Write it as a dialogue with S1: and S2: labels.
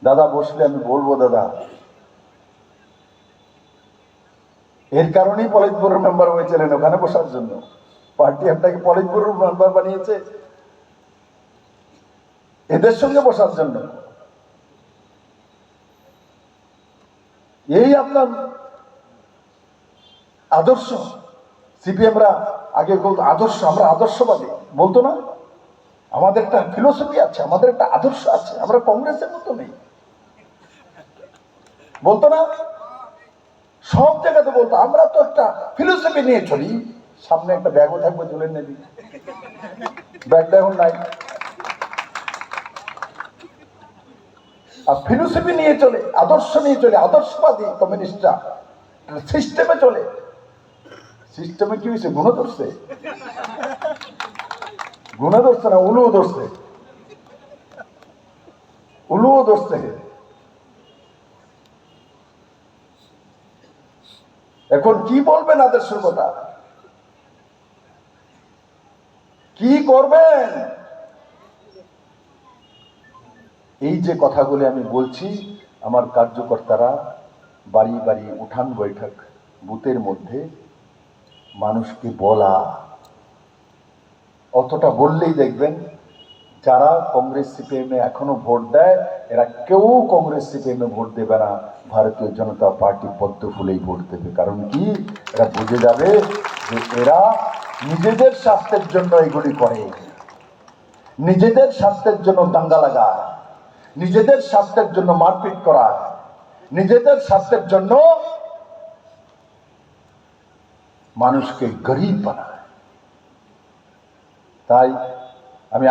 S1: দাদা বসলে আমি বলবো দাদা, এর কারণেই পলিট ব্যুরোর মেম্বার হয়েছিলেন, ওখানে বসার জন্য। পার্টি আপনাকে পলিট ব্যুরোর মেম্বার বানিয়েছে এদের সঙ্গে বসার জন্য। এই আপনার আদর্শ। সিপিএমরা আগে বলতো আদর্শ, আমরা আদর্শবাদী বলতো না, আমাদের একটা ফিলোসফি আছে, আমাদের একটা আদর্শ আছে, আমরা কংগ্রেসের মতো নেই বলতো না। সব জায়গাতে বলতো আমরা তো একটা ফিলোসফি নিয়ে চলি। সামনে একটা ব্যাগও থাকবে, ঝুলে নেবি, ব্যাগটা এখন নাই। আর ফিলোসফি নিয়ে চলে, আদর্শ নিয়ে চলে, আদর্শবাদী কমিউনিস্টরা সিস্টেমে চলে। সিস্টেমে কি হয়েছে? গুণ ধরছে, গুণ ধরছে না, উলুও ধরছে, উলুও ধরছে। এখন কি বলবেন আদর্শের কথা? কি করবেন? এই যে কথাগুলি আমি বলছি, আমার কার্যকর্তারা বাড়ি বাড়ি উঠান বৈঠক, বুথের মধ্যে মানুষকে বলা, অতটা বললেই দেখবেন যারা কংগ্রেস সিপিএম এ এখনো ভোট দেয়, এরা কেউ কংগ্রেস সিপিএম এ ভোট দেবে না, ভারতীয় জনতা পার্টি পদ্ম ফুলেই ভোট দেবে। কারণ কি? এরা বুঝে যাবে যে এরা নিজেদের স্বার্থের জন্য এগুলি করে, নিজেদের স্বার্থের জন্য দাঙ্গা লাগায়, নিজেদের স্বার্থের জন্য মারপিট করা, নিজেদের স্বার্থের জন্য মানুষকে গরিব বানায়। তাই আমি